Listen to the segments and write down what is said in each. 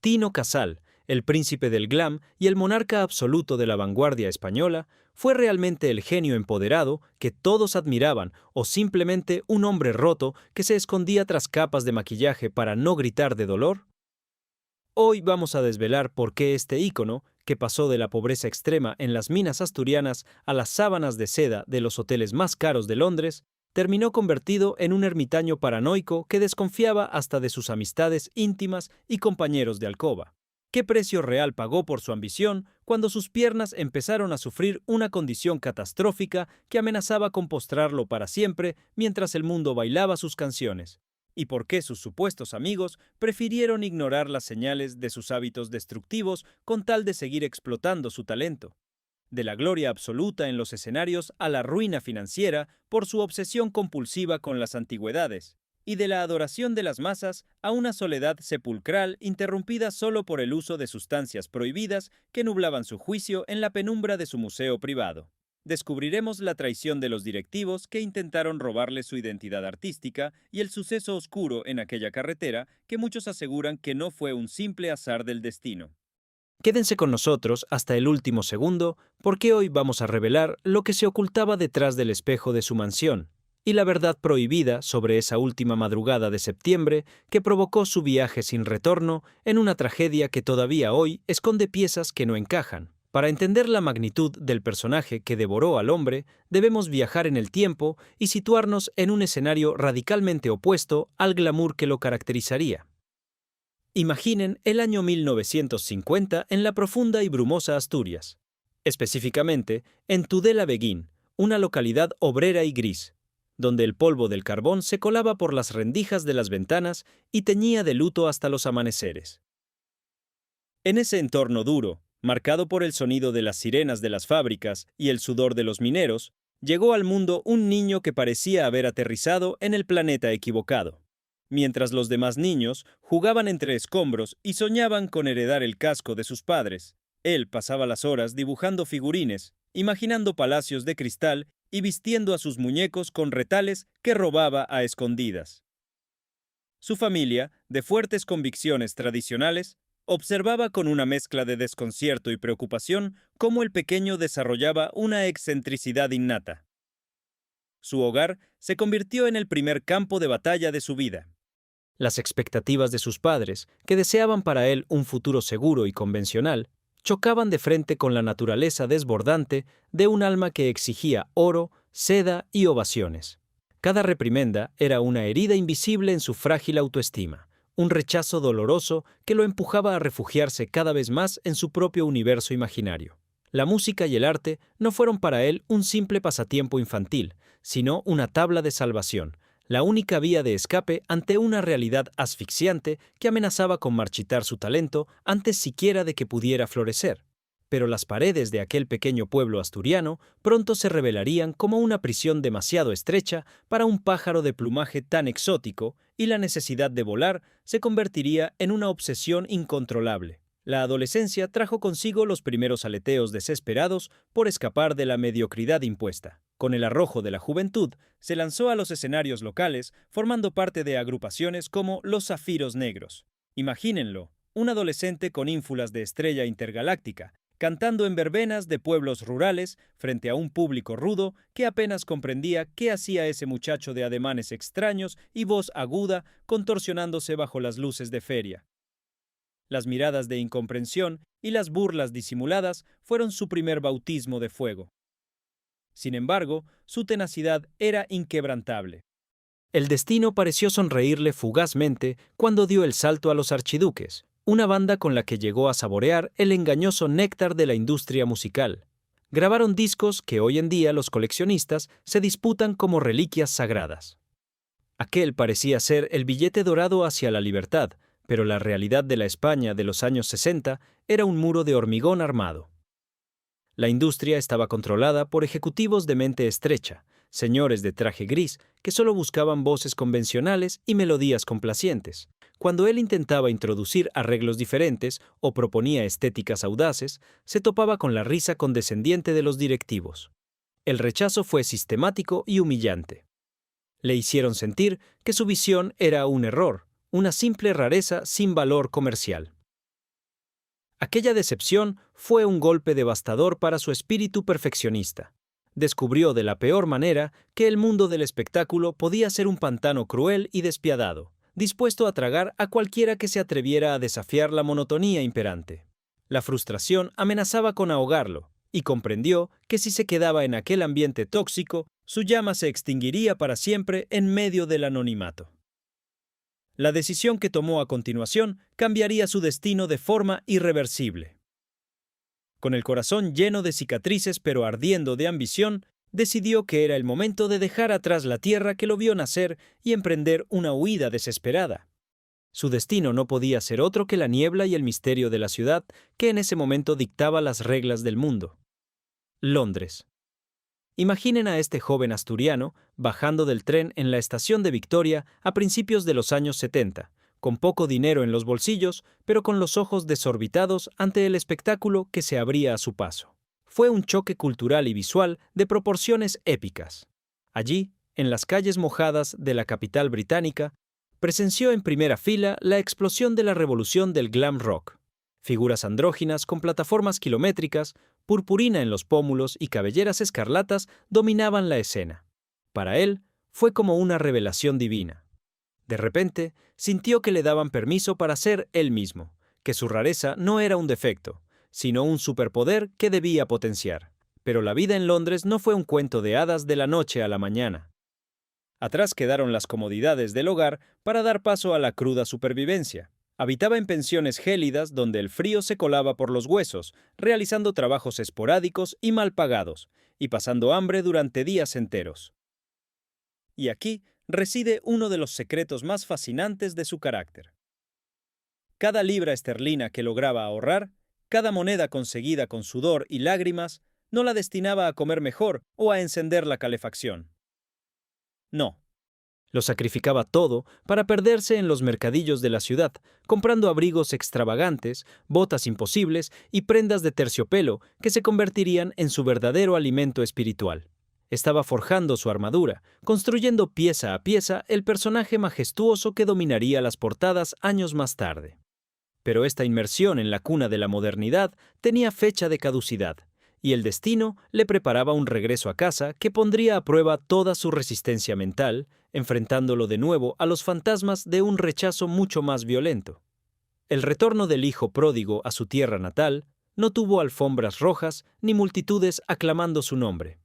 Tino Casal, el príncipe del glam y el monarca absoluto de la vanguardia española, fue realmente el genio empoderado que todos admiraban o simplemente un hombre roto que se escondía tras capas de maquillaje para no gritar de dolor? Hoy vamos a desvelar por qué este ícono, que pasó de la pobreza extrema en las minas asturianas a las sábanas de seda de los hoteles más caros de Londres, terminó convertido en un ermitaño paranoico que desconfiaba hasta de sus amistades íntimas y compañeros de alcoba. ¿Qué precio real pagó por su ambición cuando sus piernas empezaron a sufrir una condición catastrófica que amenazaba con postrarlo para siempre mientras el mundo bailaba sus canciones? ¿Y por qué sus supuestos amigos prefirieron ignorar las señales de sus hábitos destructivos con tal de seguir explotando su talento? De la gloria absoluta en los escenarios a la ruina financiera por su obsesión compulsiva con las antigüedades, y de la adoración de las masas a una soledad sepulcral interrumpida solo por el uso de sustancias prohibidas que nublaban su juicio en la penumbra de su museo privado. Descubriremos la traición de los directivos que intentaron robarle su identidad artística y el suceso oscuro en aquella carretera que muchos aseguran que no fue un simple azar del destino. Quédense con nosotros hasta el último segundo, porque hoy vamos a revelar lo que se ocultaba detrás del espejo de su mansión y la verdad prohibida sobre esa última madrugada de septiembre que provocó su viaje sin retorno en una tragedia que todavía hoy esconde piezas que no encajan. Para entender la magnitud del personaje que devoró al hombre, debemos viajar en el tiempo y situarnos en un escenario radicalmente opuesto al glamour que lo caracterizaría. Imaginen el año 1950 en la profunda y brumosa Asturias, específicamente en Tudela-Beguín, una localidad obrera y gris, donde el polvo del carbón se colaba por las rendijas de las ventanas y teñía de luto hasta los amaneceres. En ese entorno duro, marcado por el sonido de las sirenas de las fábricas y el sudor de los mineros, llegó al mundo un niño que parecía haber aterrizado en el planeta equivocado. Mientras los demás niños jugaban entre escombros y soñaban con heredar el casco de sus padres, él pasaba las horas dibujando figurines, imaginando palacios de cristal y vistiendo a sus muñecos con retales que robaba a escondidas. Su familia, de fuertes convicciones tradicionales, observaba con una mezcla de desconcierto y preocupación cómo el pequeño desarrollaba una excentricidad innata. Su hogar se convirtió en el primer campo de batalla de su vida. Las expectativas de sus padres, que deseaban para él un futuro seguro y convencional, chocaban de frente con la naturaleza desbordante de un alma que exigía oro, seda y ovaciones. Cada reprimenda era una herida invisible en su frágil autoestima, un rechazo doloroso que lo empujaba a refugiarse cada vez más en su propio universo imaginario. La música y el arte no fueron para él un simple pasatiempo infantil, sino una tabla de salvación, la única vía de escape ante una realidad asfixiante que amenazaba con marchitar su talento antes siquiera de que pudiera florecer. Pero las paredes de aquel pequeño pueblo asturiano pronto se revelarían como una prisión demasiado estrecha para un pájaro de plumaje tan exótico, y la necesidad de volar se convertiría en una obsesión incontrolable. La adolescencia trajo consigo los primeros aleteos desesperados por escapar de la mediocridad impuesta. Con el arrojo de la juventud, se lanzó a los escenarios locales, formando parte de agrupaciones como los Zafiros Negros. Imagínenlo, un adolescente con ínfulas de estrella intergaláctica, cantando en verbenas de pueblos rurales frente a un público rudo que apenas comprendía qué hacía ese muchacho de ademanes extraños y voz aguda contorsionándose bajo las luces de feria. Las miradas de incomprensión y las burlas disimuladas fueron su primer bautismo de fuego. Sin embargo, su tenacidad era inquebrantable. El destino pareció sonreírle fugazmente cuando dio el salto a los Archiduques, una banda con la que llegó a saborear el engañoso néctar de la industria musical. Grabaron discos que hoy en día los coleccionistas se disputan como reliquias sagradas. Aquel parecía ser el billete dorado hacia la libertad, pero la realidad de la España de los años 60 era un muro de hormigón armado. La industria estaba controlada por ejecutivos de mente estrecha, señores de traje gris que solo buscaban voces convencionales y melodías complacientes. Cuando él intentaba introducir arreglos diferentes o proponía estéticas audaces, se topaba con la risa condescendiente de los directivos. El rechazo fue sistemático y humillante. Le hicieron sentir que su visión era un error, una simple rareza sin valor comercial. Aquella decepción fue un golpe devastador para su espíritu perfeccionista. Descubrió de la peor manera que el mundo del espectáculo podía ser un pantano cruel y despiadado, dispuesto a tragar a cualquiera que se atreviera a desafiar la monotonía imperante. La frustración amenazaba con ahogarlo, y comprendió que si se quedaba en aquel ambiente tóxico, su llama se extinguiría para siempre en medio del anonimato. La decisión que tomó a continuación cambiaría su destino de forma irreversible. Con el corazón lleno de cicatrices pero ardiendo de ambición, decidió que era el momento de dejar atrás la tierra que lo vio nacer y emprender una huida desesperada. Su destino no podía ser otro que la niebla y el misterio de la ciudad que en ese momento dictaba las reglas del mundo. Londres. Imaginen a este joven asturiano bajando del tren en la estación de Victoria a principios de los años 70, con poco dinero en los bolsillos, pero con los ojos desorbitados ante el espectáculo que se abría a su paso. Fue un choque cultural y visual de proporciones épicas. Allí, en las calles mojadas de la capital británica, presenció en primera fila la explosión de la revolución del glam rock. Figuras andróginas con plataformas kilométricas, purpurina en los pómulos y cabelleras escarlatas dominaban la escena. Para él, fue como una revelación divina. De repente, sintió que le daban permiso para ser él mismo, que su rareza no era un defecto, sino un superpoder que debía potenciar. Pero la vida en Londres no fue un cuento de hadas de la noche a la mañana. Atrás quedaron las comodidades del hogar para dar paso a la cruda supervivencia. Habitaba en pensiones gélidas donde el frío se colaba por los huesos, realizando trabajos esporádicos y mal pagados, y pasando hambre durante días enteros. Y aquí reside uno de los secretos más fascinantes de su carácter. Cada libra esterlina que lograba ahorrar, cada moneda conseguida con sudor y lágrimas, no la destinaba a comer mejor o a encender la calefacción. No. Lo sacrificaba todo para perderse en los mercadillos de la ciudad, comprando abrigos extravagantes, botas imposibles y prendas de terciopelo que se convertirían en su verdadero alimento espiritual. Estaba forjando su armadura, construyendo pieza a pieza el personaje majestuoso que dominaría las portadas años más tarde. Pero esta inmersión en la cuna de la modernidad tenía fecha de caducidad, y el destino le preparaba un regreso a casa que pondría a prueba toda su resistencia mental, enfrentándolo de nuevo a los fantasmas de un rechazo mucho más violento. El retorno del hijo pródigo a su tierra natal no tuvo alfombras rojas ni multitudes aclamando su nombre.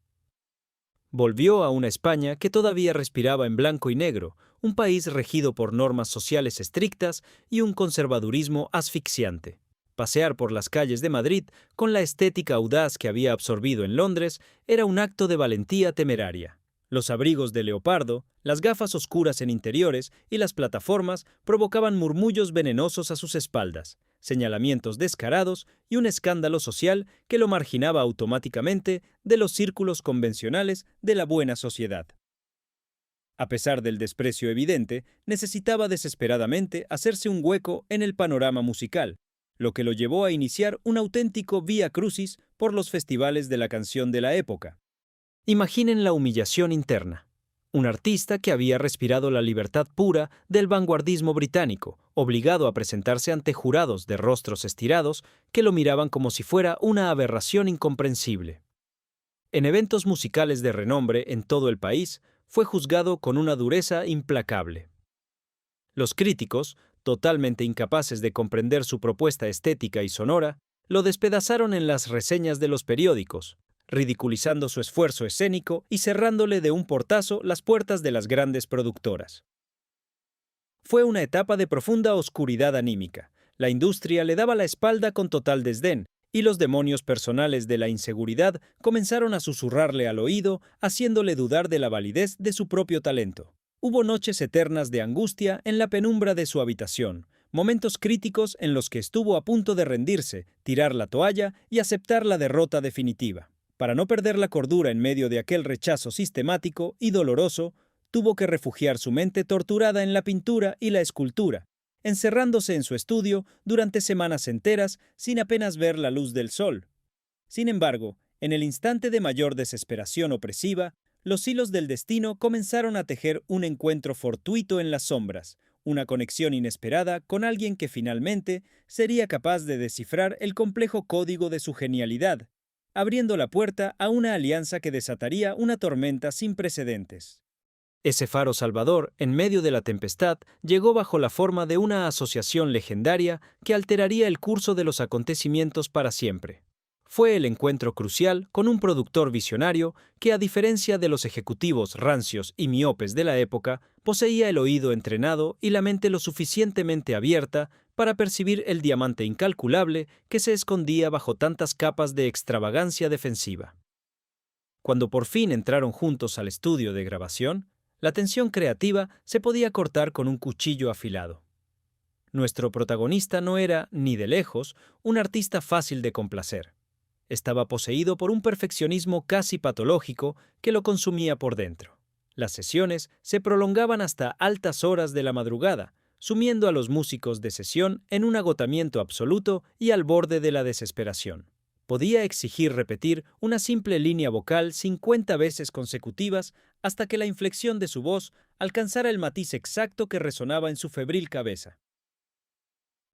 Volvió a una España que todavía respiraba en blanco y negro, un país regido por normas sociales estrictas y un conservadurismo asfixiante. Pasear por las calles de Madrid con la estética audaz que había absorbido en Londres era un acto de valentía temeraria. Los abrigos de leopardo, las gafas oscuras en interiores y las plataformas provocaban murmullos venenosos a sus espaldas, señalamientos descarados y un escándalo social que lo marginaba automáticamente de los círculos convencionales de la buena sociedad. A pesar del desprecio evidente, necesitaba desesperadamente hacerse un hueco en el panorama musical, lo que lo llevó a iniciar un auténtico vía crucis por los festivales de la canción de la época. Imaginen la humillación interna. Un artista que había respirado la libertad pura del vanguardismo británico, obligado a presentarse ante jurados de rostros estirados que lo miraban como si fuera una aberración incomprensible. En eventos musicales de renombre en todo el país, fue juzgado con una dureza implacable. Los críticos, totalmente incapaces de comprender su propuesta estética y sonora, lo despedazaron en las reseñas de los periódicos, ridiculizando su esfuerzo escénico y cerrándole de un portazo las puertas de las grandes productoras. Fue una etapa de profunda oscuridad anímica. La industria le daba la espalda con total desdén, y los demonios personales de la inseguridad comenzaron a susurrarle al oído, haciéndole dudar de la validez de su propio talento. Hubo noches eternas de angustia en la penumbra de su habitación, momentos críticos en los que estuvo a punto de rendirse, tirar la toalla y aceptar la derrota definitiva. Para no perder la cordura en medio de aquel rechazo sistemático y doloroso, tuvo que refugiar su mente torturada en la pintura y la escultura, encerrándose en su estudio durante semanas enteras sin apenas ver la luz del sol. Sin embargo, en el instante de mayor desesperación opresiva, los hilos del destino comenzaron a tejer un encuentro fortuito en las sombras, una conexión inesperada con alguien que finalmente sería capaz de descifrar el complejo código de su genialidad, abriendo la puerta a una alianza que desataría una tormenta sin precedentes. Ese faro salvador, en medio de la tempestad, llegó bajo la forma de una asociación legendaria que alteraría el curso de los acontecimientos para siempre. Fue el encuentro crucial con un productor visionario que, a diferencia de los ejecutivos rancios y miopes de la época, poseía el oído entrenado y la mente lo suficientemente abierta para percibir el diamante incalculable que se escondía bajo tantas capas de extravagancia defensiva. Cuando por fin entraron juntos al estudio de grabación, la tensión creativa se podía cortar con un cuchillo afilado. Nuestro protagonista no era, ni de lejos, un artista fácil de complacer. Estaba poseído por un perfeccionismo casi patológico que lo consumía por dentro. Las sesiones se prolongaban hasta altas horas de la madrugada, sumiendo a los músicos de sesión en un agotamiento absoluto y al borde de la desesperación. Podía exigir repetir una simple línea vocal 50 veces consecutivas hasta que la inflexión de su voz alcanzara el matiz exacto que resonaba en su febril cabeza.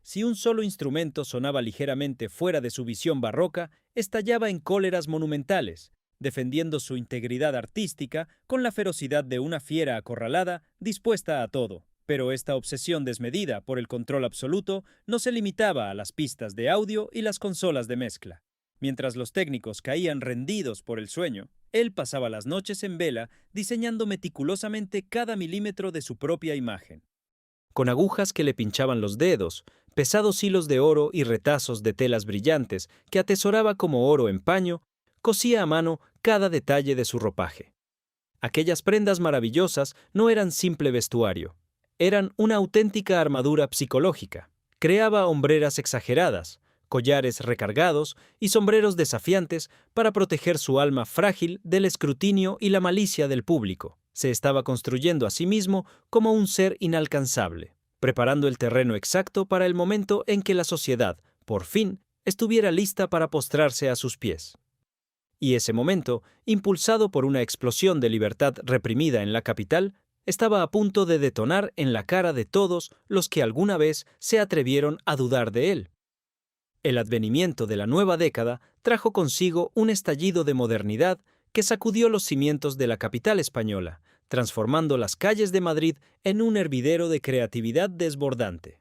Si un solo instrumento sonaba ligeramente fuera de su visión barroca, estallaba en cóleras monumentales, defendiendo su integridad artística con la ferocidad de una fiera acorralada dispuesta a todo. Pero esta obsesión desmedida por el control absoluto no se limitaba a las pistas de audio y las consolas de mezcla. Mientras los técnicos caían rendidos por el sueño, él pasaba las noches en vela diseñando meticulosamente cada milímetro de su propia imagen. Con agujas que le pinchaban los dedos, pesados hilos de oro y retazos de telas brillantes que atesoraba como oro en paño, cosía a mano cada detalle de su ropaje. Aquellas prendas maravillosas no eran simple vestuario, eran una auténtica armadura psicológica. Creaba hombreras exageradas, collares recargados y sombreros desafiantes para proteger su alma frágil del escrutinio y la malicia del público. Se estaba construyendo a sí mismo como un ser inalcanzable, preparando el terreno exacto para el momento en que la sociedad, por fin, estuviera lista para postrarse a sus pies. Y ese momento, impulsado por una explosión de libertad reprimida en la capital, estaba a punto de detonar en la cara de todos los que alguna vez se atrevieron a dudar de él. El advenimiento de la nueva década trajo consigo un estallido de modernidad que sacudió los cimientos de la capital española, transformando las calles de Madrid en un hervidero de creatividad desbordante.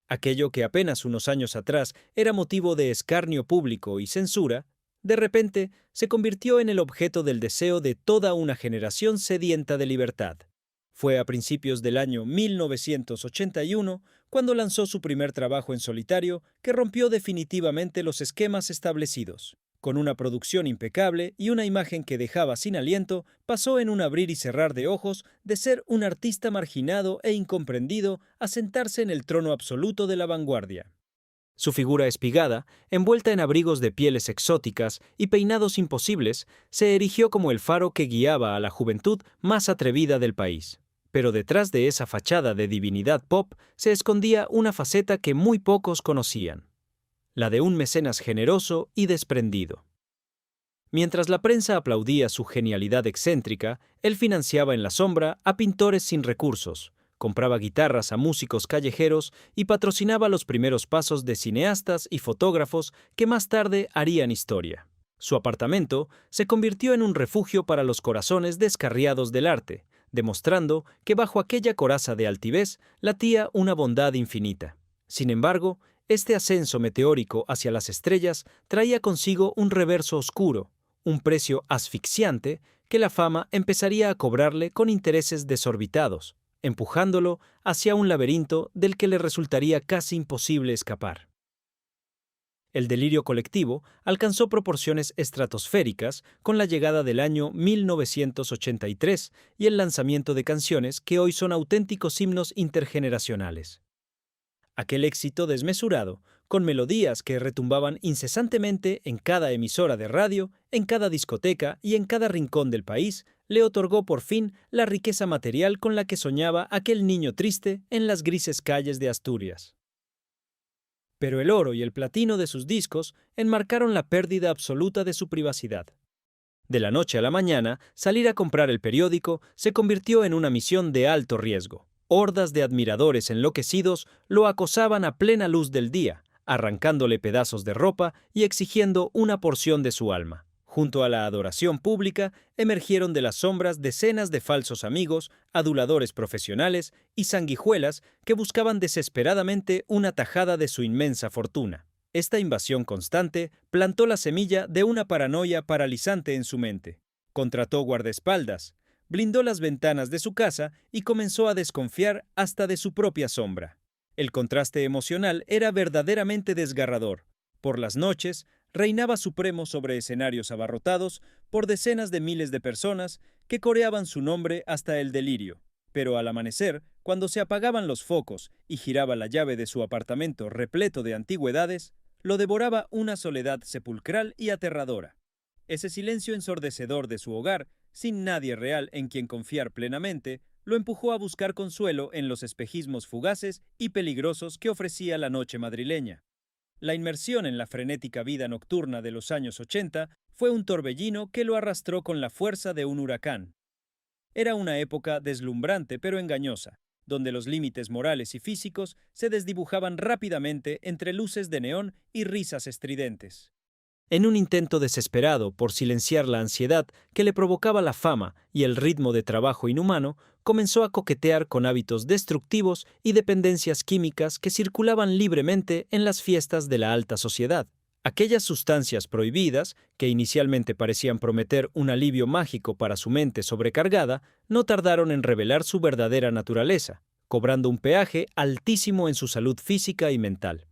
Aquello que apenas unos años atrás era motivo de escarnio público y censura, de repente se convirtió en el objeto del deseo de toda una generación sedienta de libertad. Fue a principios del año 1981 cuando lanzó su primer trabajo en solitario que rompió definitivamente los esquemas establecidos. Con una producción impecable y una imagen que dejaba sin aliento, pasó en un abrir y cerrar de ojos de ser un artista marginado e incomprendido a sentarse en el trono absoluto de la vanguardia. Su figura espigada, envuelta en abrigos de pieles exóticas y peinados imposibles, se erigió como el faro que guiaba a la juventud más atrevida del país. Pero detrás de esa fachada de divinidad pop se escondía una faceta que muy pocos conocían: la de un mecenas generoso y desprendido. Mientras la prensa aplaudía su genialidad excéntrica, él financiaba en la sombra a pintores sin recursos, compraba guitarras a músicos callejeros y patrocinaba los primeros pasos de cineastas y fotógrafos que más tarde harían historia. Su apartamento se convirtió en un refugio para los corazones descarriados del arte, demostrando que bajo aquella coraza de altivez latía una bondad infinita. Sin embargo, este ascenso meteórico hacia las estrellas traía consigo un reverso oscuro, un precio asfixiante que la fama empezaría a cobrarle con intereses desorbitados, empujándolo hacia un laberinto del que le resultaría casi imposible escapar. El delirio colectivo alcanzó proporciones estratosféricas con la llegada del año 1983 y el lanzamiento de canciones que hoy son auténticos himnos intergeneracionales. Aquel éxito desmesurado, con melodías que retumbaban incesantemente en cada emisora de radio, en cada discoteca y en cada rincón del país, le otorgó por fin la riqueza material con la que soñaba aquel niño triste en las grises calles de Asturias. Pero el oro y el platino de sus discos enmarcaron la pérdida absoluta de su privacidad. De la noche a la mañana, salir a comprar el periódico se convirtió en una misión de alto riesgo. Hordas de admiradores enloquecidos lo acosaban a plena luz del día, arrancándole pedazos de ropa y exigiendo una porción de su alma. Junto a la adoración pública, emergieron de las sombras decenas de falsos amigos, aduladores profesionales y sanguijuelas que buscaban desesperadamente una tajada de su inmensa fortuna. Esta invasión constante plantó la semilla de una paranoia paralizante en su mente. Contrató guardaespaldas, blindó las ventanas de su casa y comenzó a desconfiar hasta de su propia sombra. El contraste emocional era verdaderamente desgarrador. Por las noches, reinaba supremo sobre escenarios abarrotados por decenas de miles de personas que coreaban su nombre hasta el delirio. Pero al amanecer, cuando se apagaban los focos y giraba la llave de su apartamento repleto de antigüedades, lo devoraba una soledad sepulcral y aterradora. Ese silencio ensordecedor de su hogar, sin nadie real en quien confiar plenamente, lo empujó a buscar consuelo en los espejismos fugaces y peligrosos que ofrecía la noche madrileña. La inmersión en la frenética vida nocturna de los años 80 fue un torbellino que lo arrastró con la fuerza de un huracán. Era una época deslumbrante pero engañosa, donde los límites morales y físicos se desdibujaban rápidamente entre luces de neón y risas estridentes. En un intento desesperado por silenciar la ansiedad que le provocaba la fama y el ritmo de trabajo inhumano, comenzó a coquetear con hábitos destructivos y dependencias químicas que circulaban libremente en las fiestas de la alta sociedad. Aquellas sustancias prohibidas, que inicialmente parecían prometer un alivio mágico para su mente sobrecargada, no tardaron en revelar su verdadera naturaleza, cobrando un peaje altísimo en su salud física y mental.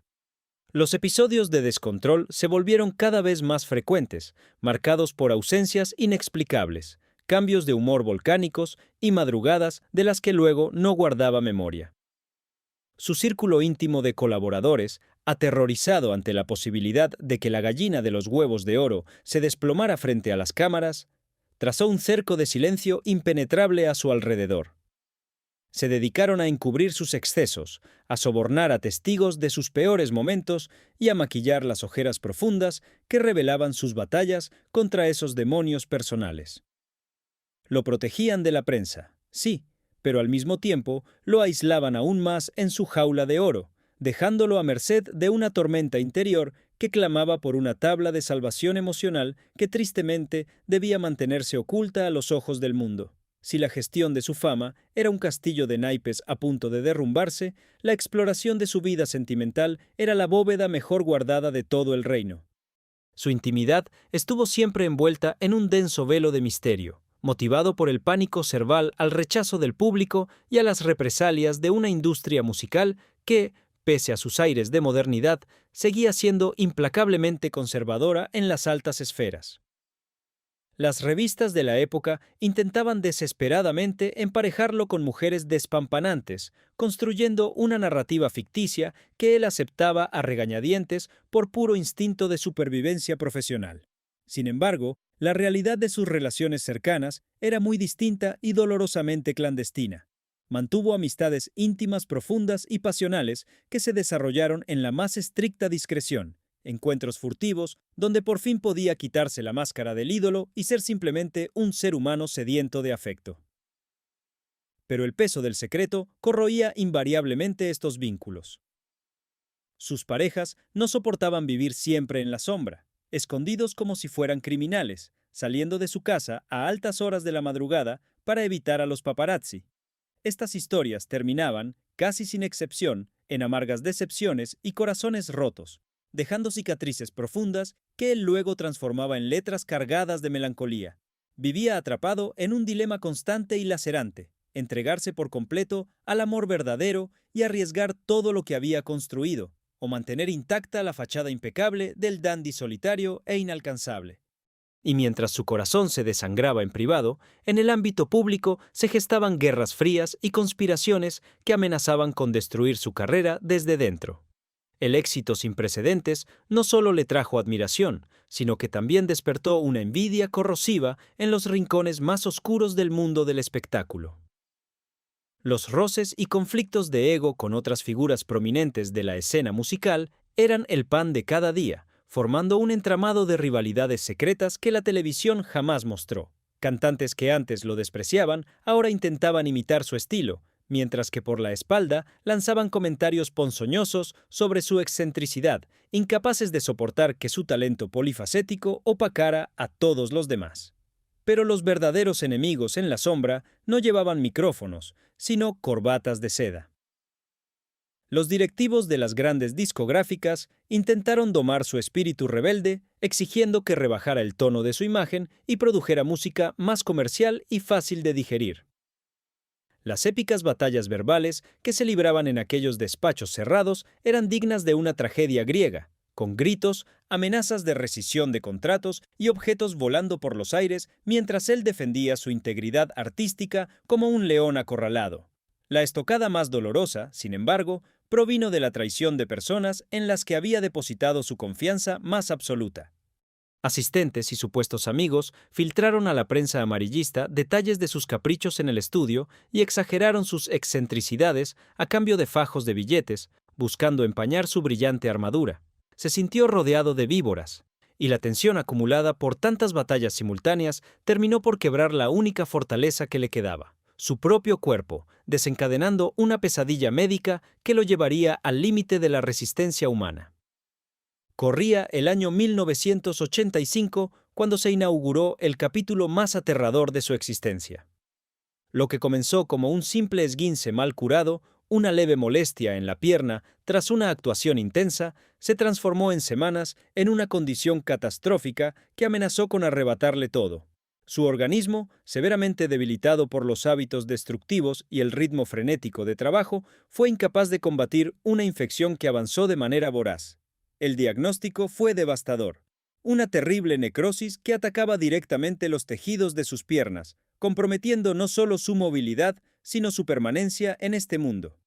Los episodios de descontrol se volvieron cada vez más frecuentes, marcados por ausencias inexplicables, cambios de humor volcánicos y madrugadas de las que luego no guardaba memoria. Su círculo íntimo de colaboradores, aterrorizado ante la posibilidad de que la gallina de los huevos de oro se desplomara frente a las cámaras, trazó un cerco de silencio impenetrable a su alrededor. Se dedicaron a encubrir sus excesos, a sobornar a testigos de sus peores momentos y a maquillar las ojeras profundas que revelaban sus batallas contra esos demonios personales. Lo protegían de la prensa, sí, pero al mismo tiempo lo aislaban aún más en su jaula de oro, dejándolo a merced de una tormenta interior que clamaba por una tabla de salvación emocional que tristemente debía mantenerse oculta a los ojos del mundo. Si la gestión de su fama era un castillo de naipes a punto de derrumbarse, la exploración de su vida sentimental era la bóveda mejor guardada de todo el reino. Su intimidad estuvo siempre envuelta en un denso velo de misterio, motivado por el pánico cerval al rechazo del público y a las represalias de una industria musical que, pese a sus aires de modernidad, seguía siendo implacablemente conservadora en las altas esferas. Las revistas de la época intentaban desesperadamente emparejarlo con mujeres despampanantes, construyendo una narrativa ficticia que él aceptaba a regañadientes por puro instinto de supervivencia profesional. Sin embargo, la realidad de sus relaciones cercanas era muy distinta y dolorosamente clandestina. Mantuvo amistades íntimas profundas y pasionales que se desarrollaron en la más estricta discreción, encuentros furtivos donde por fin podía quitarse la máscara del ídolo y ser simplemente un ser humano sediento de afecto. Pero el peso del secreto corroía invariablemente estos vínculos. Sus parejas no soportaban vivir siempre en la sombra, escondidos como si fueran criminales, saliendo de su casa a altas horas de la madrugada para evitar a los paparazzi. Estas historias terminaban, casi sin excepción, en amargas decepciones y corazones rotos, dejando cicatrices profundas que él luego transformaba en letras cargadas de melancolía. Vivía atrapado en un dilema constante y lacerante, entregarse por completo al amor verdadero y arriesgar todo lo que había construido, o mantener intacta la fachada impecable del dandy solitario e inalcanzable. Y mientras su corazón se desangraba en privado, en el ámbito público se gestaban guerras frías y conspiraciones que amenazaban con destruir su carrera desde dentro. El éxito sin precedentes no solo le trajo admiración, sino que también despertó una envidia corrosiva en los rincones más oscuros del mundo del espectáculo. Los roces y conflictos de ego con otras figuras prominentes de la escena musical eran el pan de cada día, formando un entramado de rivalidades secretas que la televisión jamás mostró. Cantantes que antes lo despreciaban ahora intentaban imitar su estilo, mientras que por la espalda lanzaban comentarios ponzoñosos sobre su excentricidad, incapaces de soportar que su talento polifacético opacara a todos los demás. Pero los verdaderos enemigos en la sombra no llevaban micrófonos, sino corbatas de seda. Los directivos de las grandes discográficas intentaron domar su espíritu rebelde, exigiendo que rebajara el tono de su imagen y produjera música más comercial y fácil de digerir. Las épicas batallas verbales que se libraban en aquellos despachos cerrados eran dignas de una tragedia griega, con gritos, amenazas de rescisión de contratos y objetos volando por los aires mientras él defendía su integridad artística como un león acorralado. La estocada más dolorosa, sin embargo, provino de la traición de personas en las que había depositado su confianza más absoluta. Asistentes y supuestos amigos filtraron a la prensa amarillista detalles de sus caprichos en el estudio y exageraron sus excentricidades a cambio de fajos de billetes, buscando empañar su brillante armadura. Se sintió rodeado de víboras, y la tensión acumulada por tantas batallas simultáneas terminó por quebrar la única fortaleza que le quedaba, su propio cuerpo, desencadenando una pesadilla médica que lo llevaría al límite de la resistencia humana. Corría el año 1985 cuando se inauguró el capítulo más aterrador de su existencia. Lo que comenzó como un simple esguince mal curado, una leve molestia en la pierna tras una actuación intensa, se transformó en semanas en una condición catastrófica que amenazó con arrebatarle todo. Su organismo, severamente debilitado por los hábitos destructivos y el ritmo frenético de trabajo, fue incapaz de combatir una infección que avanzó de manera voraz. El diagnóstico fue devastador. Una terrible necrosis que atacaba directamente los tejidos de sus piernas, comprometiendo no solo su movilidad, sino su permanencia en este mundo.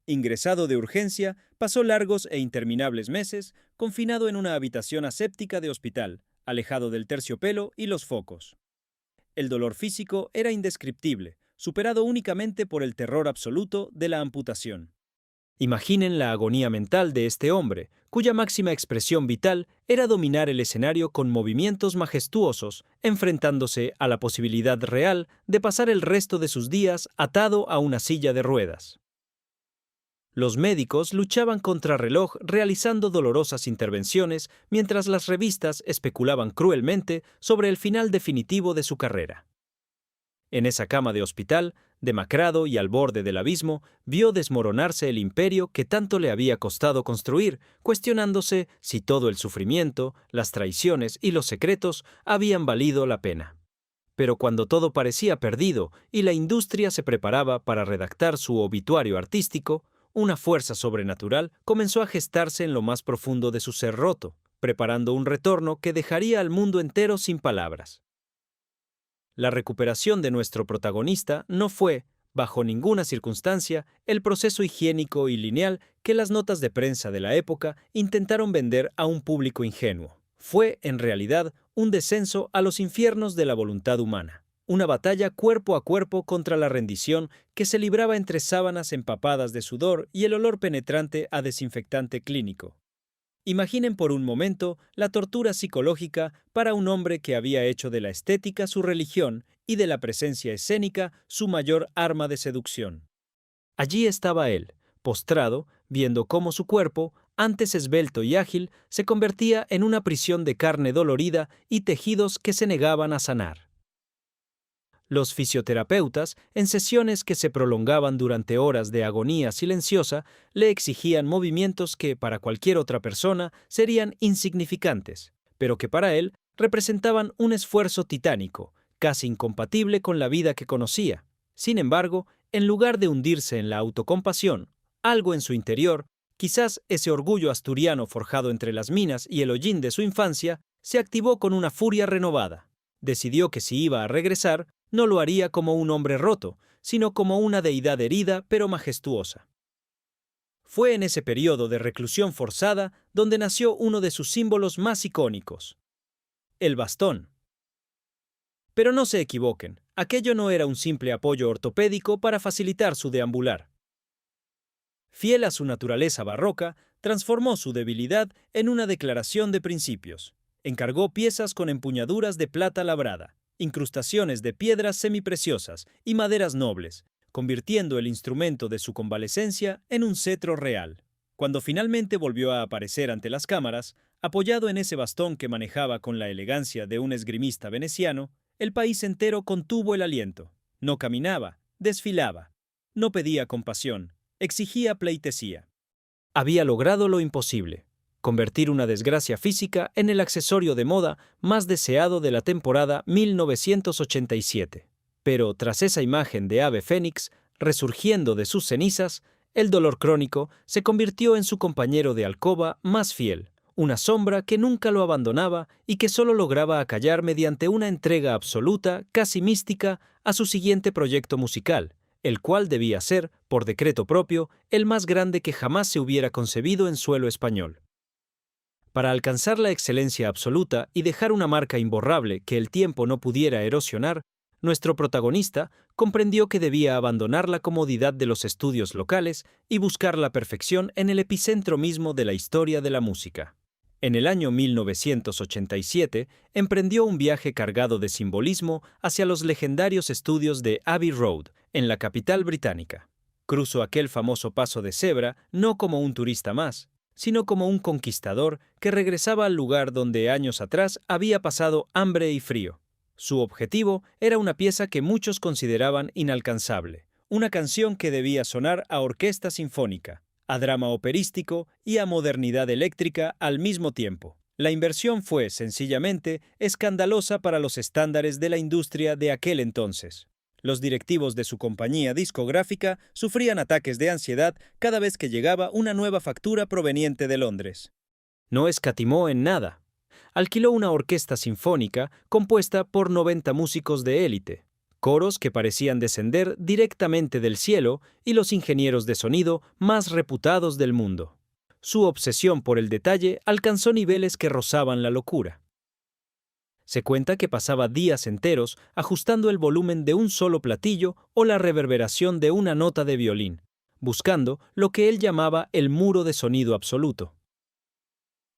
Ingresado de urgencia, pasó largos e interminables meses confinado en una habitación aséptica de hospital, alejado del terciopelo y los focos. El dolor físico era indescriptible, superado únicamente por el terror absoluto de la amputación. Imaginen la agonía mental de este hombre, cuya máxima expresión vital era dominar el escenario con movimientos majestuosos, enfrentándose a la posibilidad real de pasar el resto de sus días atado a una silla de ruedas. Los médicos luchaban contrarreloj realizando dolorosas intervenciones mientras las revistas especulaban cruelmente sobre el final definitivo de su carrera. En esa cama de hospital, demacrado y al borde del abismo, vio desmoronarse el imperio que tanto le había costado construir, cuestionándose si todo el sufrimiento, las traiciones y los secretos habían valido la pena. Pero cuando todo parecía perdido y la industria se preparaba para redactar su obituario artístico, una fuerza sobrenatural comenzó a gestarse en lo más profundo de su ser roto, preparando un retorno que dejaría al mundo entero sin palabras. La recuperación de nuestro protagonista no fue, bajo ninguna circunstancia, el proceso higiénico y lineal que las notas de prensa de la época intentaron vender a un público ingenuo. Fue, en realidad, un descenso a los infiernos de la voluntad humana, una batalla cuerpo a cuerpo contra la rendición que se libraba entre sábanas empapadas de sudor y el olor penetrante a desinfectante clínico. Imaginen por un momento la tortura psicológica para un hombre que había hecho de la estética su religión y de la presencia escénica su mayor arma de seducción. Allí estaba él, postrado, viendo cómo su cuerpo, antes esbelto y ágil, se convertía en una prisión de carne dolorida y tejidos que se negaban a sanar. Los fisioterapeutas, en sesiones que se prolongaban durante horas de agonía silenciosa, le exigían movimientos que para cualquier otra persona serían insignificantes, pero que para él representaban un esfuerzo titánico, casi incompatible con la vida que conocía. Sin embargo, en lugar de hundirse en la autocompasión, algo en su interior, quizás ese orgullo asturiano forjado entre las minas y el hollín de su infancia, se activó con una furia renovada. Decidió que si iba a regresar, no lo haría como un hombre roto, sino como una deidad herida pero majestuosa. Fue en ese periodo de reclusión forzada donde nació uno de sus símbolos más icónicos, el bastón. Pero no se equivoquen, aquello no era un simple apoyo ortopédico para facilitar su deambular. Fiel a su naturaleza barroca, transformó su debilidad en una declaración de principios. Encargó piezas con empuñaduras de plata labrada, incrustaciones de piedras semipreciosas y maderas nobles, convirtiendo el instrumento de su convalecencia en un cetro real. Cuando finalmente volvió a aparecer ante las cámaras, apoyado en ese bastón que manejaba con la elegancia de un esgrimista veneciano, el país entero contuvo el aliento. No caminaba, desfilaba. No pedía compasión, exigía pleitesía. Había logrado lo imposible: convertir una desgracia física en el accesorio de moda más deseado de la temporada 1987. Pero tras esa imagen de ave fénix, resurgiendo de sus cenizas, el dolor crónico se convirtió en su compañero de alcoba más fiel, una sombra que nunca lo abandonaba y que solo lograba acallar mediante una entrega absoluta, casi mística, a su siguiente proyecto musical, el cual debía ser, por decreto propio, el más grande que jamás se hubiera concebido en suelo español. Para alcanzar la excelencia absoluta y dejar una marca imborrable que el tiempo no pudiera erosionar, nuestro protagonista comprendió que debía abandonar la comodidad de los estudios locales y buscar la perfección en el epicentro mismo de la historia de la música. En el año 1987 emprendió un viaje cargado de simbolismo hacia los legendarios estudios de Abbey Road, en la capital británica. Cruzó aquel famoso paso de cebra no como un turista más, sino como un conquistador que regresaba al lugar donde años atrás había pasado hambre y frío. Su objetivo era una pieza que muchos consideraban inalcanzable, una canción que debía sonar a orquesta sinfónica, a drama operístico y a modernidad eléctrica al mismo tiempo. La inversión fue, sencillamente, escandalosa para los estándares de la industria de aquel entonces. Los directivos de su compañía discográfica sufrían ataques de ansiedad cada vez que llegaba una nueva factura proveniente de Londres. No escatimó en nada. Alquiló una orquesta sinfónica compuesta por 90 músicos de élite, coros que parecían descender directamente del cielo y los ingenieros de sonido más reputados del mundo. Su obsesión por el detalle alcanzó niveles que rozaban la locura. Se cuenta que pasaba días enteros ajustando el volumen de un solo platillo o la reverberación de una nota de violín, buscando lo que él llamaba el muro de sonido absoluto.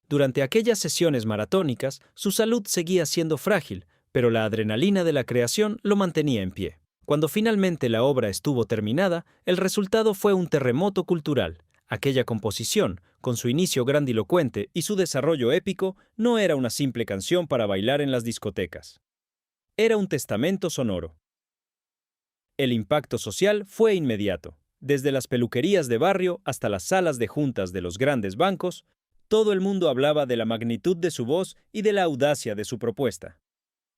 Durante aquellas sesiones maratónicas, su salud seguía siendo frágil, pero la adrenalina de la creación lo mantenía en pie. Cuando finalmente la obra estuvo terminada, el resultado fue un terremoto cultural. Aquella composición, con su inicio grandilocuente y su desarrollo épico, no era una simple canción para bailar en las discotecas. Era un testamento sonoro. El impacto social fue inmediato. Desde las peluquerías de barrio hasta las salas de juntas de los grandes bancos, todo el mundo hablaba de la magnitud de su voz y de la audacia de su propuesta.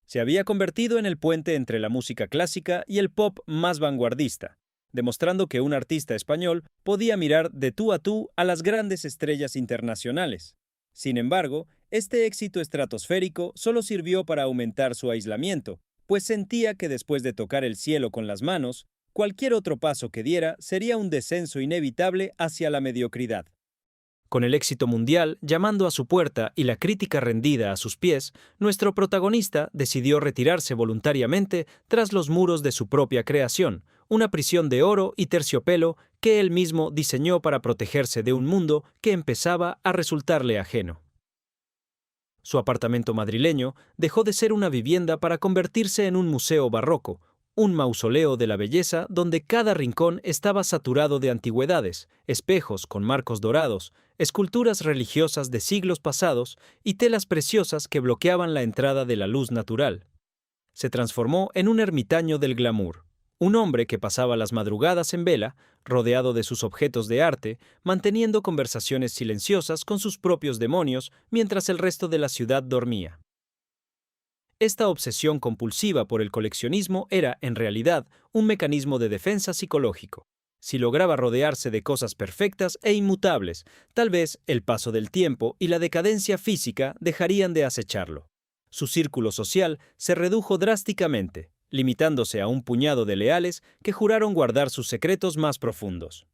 Se había convertido en el puente entre la música clásica y el pop más vanguardista, demostrando que un artista español podía mirar de tú a las grandes estrellas internacionales. Sin embargo, este éxito estratosférico solo sirvió para aumentar su aislamiento, pues sentía que después de tocar el cielo con las manos, cualquier otro paso que diera sería un descenso inevitable hacia la mediocridad. Con el éxito mundial llamando a su puerta y la crítica rendida a sus pies, nuestro protagonista decidió retirarse voluntariamente tras los muros de su propia creación, una prisión de oro y terciopelo que él mismo diseñó para protegerse de un mundo que empezaba a resultarle ajeno. Su apartamento madrileño dejó de ser una vivienda para convertirse en un museo barroco, un mausoleo de la belleza donde cada rincón estaba saturado de antigüedades, espejos con marcos dorados, esculturas religiosas de siglos pasados y telas preciosas que bloqueaban la entrada de la luz natural. Se transformó en un ermitaño del glamour, un hombre que pasaba las madrugadas en vela, rodeado de sus objetos de arte, manteniendo conversaciones silenciosas con sus propios demonios mientras el resto de la ciudad dormía. Esta obsesión compulsiva por el coleccionismo era, en realidad, un mecanismo de defensa psicológico. Si lograba rodearse de cosas perfectas e inmutables, tal vez el paso del tiempo y la decadencia física dejarían de acecharlo. Su círculo social se redujo drásticamente, limitándose a un puñado de leales que juraron guardar sus secretos más profundos.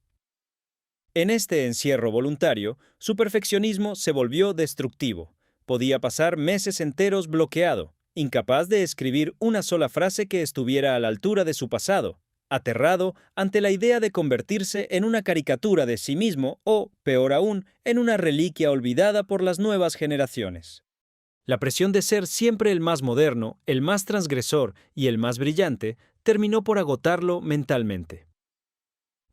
En este encierro voluntario, su perfeccionismo se volvió destructivo. Podía pasar meses enteros bloqueado, incapaz de escribir una sola frase que estuviera a la altura de su pasado, aterrado ante la idea de convertirse en una caricatura de sí mismo o, peor aún, en una reliquia olvidada por las nuevas generaciones. La presión de ser siempre el más moderno, el más transgresor y el más brillante terminó por agotarlo mentalmente.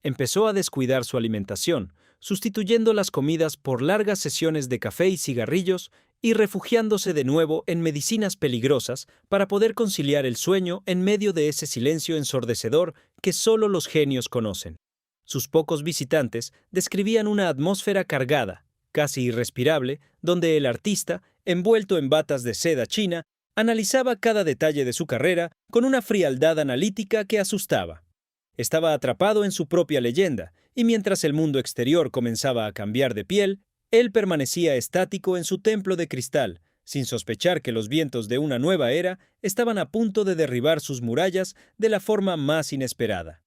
empezó a descuidar su alimentación, sustituyendo las comidas por largas sesiones de café y cigarrillos y refugiándose de nuevo en medicinas peligrosas para poder conciliar el sueño en medio de ese silencio ensordecedor que solo los genios conocen. Sus pocos visitantes describían una atmósfera cargada, casi irrespirable, donde el artista, envuelto en batas de seda china, analizaba cada detalle de su carrera con una frialdad analítica que asustaba. Estaba atrapado en su propia leyenda, y mientras el mundo exterior comenzaba a cambiar de piel, él permanecía estático en su templo de cristal, sin sospechar que los vientos de una nueva era estaban a punto de derribar sus murallas de la forma más inesperada.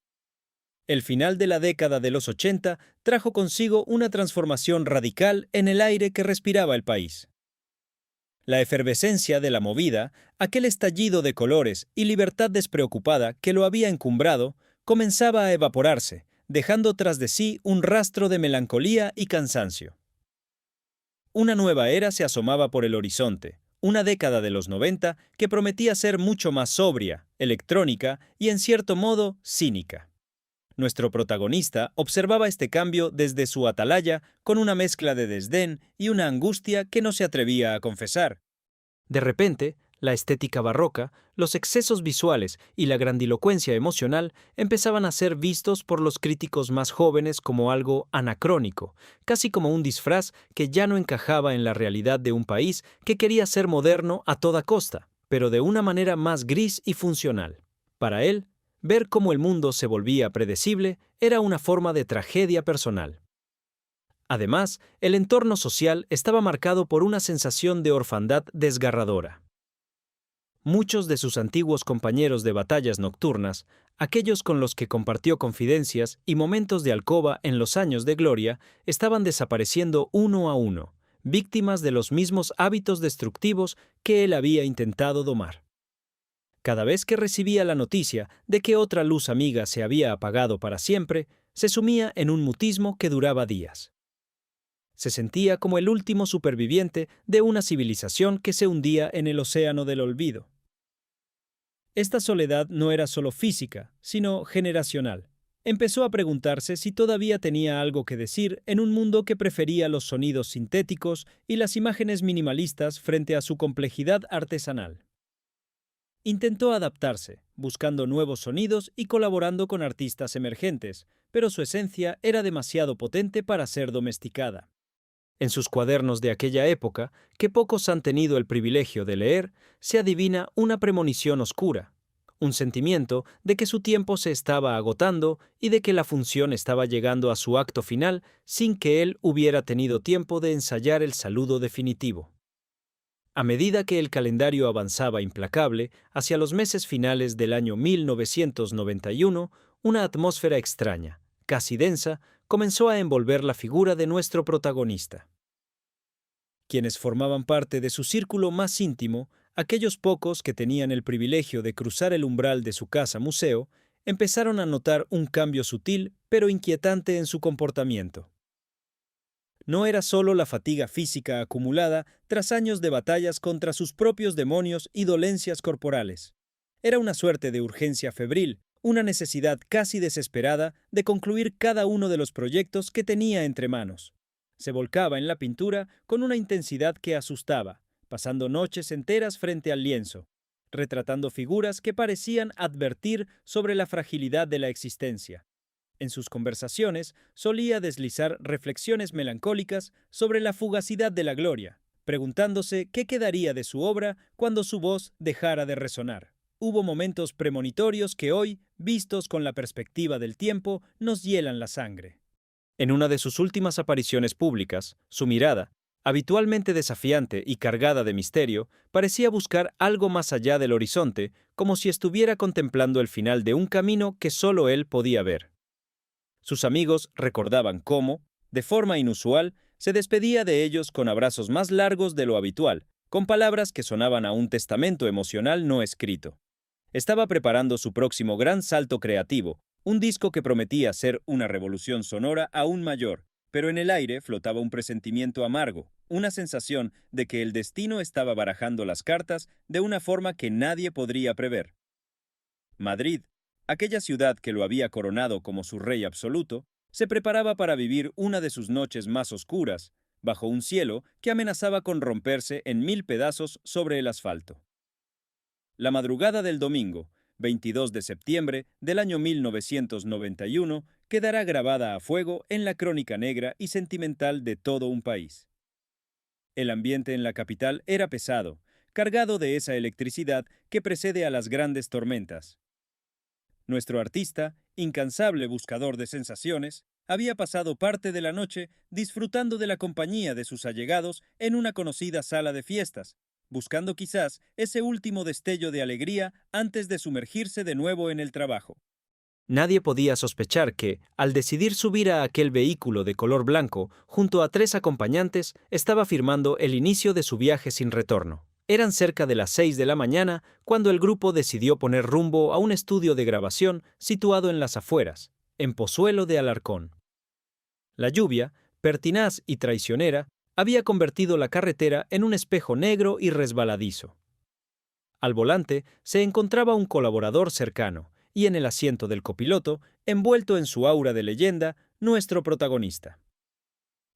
El final de la década de los 80 trajo consigo una transformación radical en el aire que respiraba el país. La efervescencia de la movida, aquel estallido de colores y libertad despreocupada que lo había encumbrado, comenzaba a evaporarse, dejando tras de sí un rastro de melancolía y cansancio. Una nueva era se asomaba por el horizonte, una década de los 90 que prometía ser mucho más sobria, electrónica y, en cierto modo, cínica. Nuestro protagonista observaba este cambio desde su atalaya con una mezcla de desdén y una angustia que no se atrevía a confesar. De repente, la estética barroca, los excesos visuales y la grandilocuencia emocional empezaban a ser vistos por los críticos más jóvenes como algo anacrónico, casi como un disfraz que ya no encajaba en la realidad de un país que quería ser moderno a toda costa, pero de una manera más gris y funcional. Para él, ver cómo el mundo se volvía predecible era una forma de tragedia personal. Además, el entorno social estaba marcado por una sensación de orfandad desgarradora. Muchos de sus antiguos compañeros de batallas nocturnas, aquellos con los que compartió confidencias y momentos de alcoba en los años de gloria, estaban desapareciendo uno a uno, víctimas de los mismos hábitos destructivos que él había intentado domar. Cada vez que recibía la noticia de que otra luz amiga se había apagado para siempre, se sumía en un mutismo que duraba días. Se sentía como el último superviviente de una civilización que se hundía en el océano del olvido. Esta soledad no era solo física, sino generacional. Empezó a preguntarse si todavía tenía algo que decir en un mundo que prefería los sonidos sintéticos y las imágenes minimalistas frente a su complejidad artesanal. Intentó adaptarse, buscando nuevos sonidos y colaborando con artistas emergentes, pero su esencia era demasiado potente para ser domesticada. En sus cuadernos de aquella época, que pocos han tenido el privilegio de leer, se adivina una premonición oscura, un sentimiento de que su tiempo se estaba agotando y de que la función estaba llegando a su acto final sin que él hubiera tenido tiempo de ensayar el saludo definitivo. A medida que el calendario avanzaba implacable hacia los meses finales del año 1991, una atmósfera extraña, casi densa, comenzó a envolver la figura de nuestro protagonista. Quienes formaban parte de su círculo más íntimo, aquellos pocos que tenían el privilegio de cruzar el umbral de su casa-museo, empezaron a notar un cambio sutil pero inquietante en su comportamiento. No era solo la fatiga física acumulada tras años de batallas contra sus propios demonios y dolencias corporales. Era una suerte de urgencia febril, una necesidad casi desesperada de concluir cada uno de los proyectos que tenía entre manos. Se volcaba en la pintura con una intensidad que asustaba, pasando noches enteras frente al lienzo, retratando figuras que parecían advertir sobre la fragilidad de la existencia. En sus conversaciones solía deslizar reflexiones melancólicas sobre la fugacidad de la gloria, preguntándose qué quedaría de su obra cuando su voz dejara de resonar. Hubo momentos premonitorios que hoy, vistos con la perspectiva del tiempo, nos hielan la sangre. En una de sus últimas apariciones públicas, su mirada, habitualmente desafiante y cargada de misterio, parecía buscar algo más allá del horizonte, como si estuviera contemplando el final de un camino que solo él podía ver. Sus amigos recordaban cómo, de forma inusual, se despedía de ellos con abrazos más largos de lo habitual, con palabras que sonaban a un testamento emocional no escrito. Estaba preparando su próximo gran salto creativo, un disco que prometía ser una revolución sonora aún mayor, pero en el aire flotaba un presentimiento amargo, una sensación de que el destino estaba barajando las cartas de una forma que nadie podría prever. Madrid, aquella ciudad que lo había coronado como su rey absoluto, se preparaba para vivir una de sus noches más oscuras, bajo un cielo que amenazaba con romperse en 1000 pedazos sobre el asfalto. La madrugada del domingo, 22 de septiembre del año 1991, quedará grabada a fuego en la crónica negra y sentimental de todo un país. El ambiente en la capital era pesado, cargado de esa electricidad que precede a las grandes tormentas. Nuestro artista, incansable buscador de sensaciones, había pasado parte de la noche disfrutando de la compañía de sus allegados en una conocida sala de fiestas, buscando quizás ese último destello de alegría antes de sumergirse de nuevo en el trabajo. Nadie podía sospechar que, al decidir subir a aquel vehículo de color blanco, junto a 3 acompañantes, estaba firmando el inicio de su viaje sin retorno. Eran cerca de las 6 de la mañana cuando el grupo decidió poner rumbo a un estudio de grabación situado en las afueras, en Pozuelo de Alarcón. La lluvia, pertinaz y traicionera, había convertido la carretera en un espejo negro y resbaladizo. Al volante se encontraba un colaborador cercano, y en el asiento del copiloto, envuelto en su aura de leyenda, nuestro protagonista.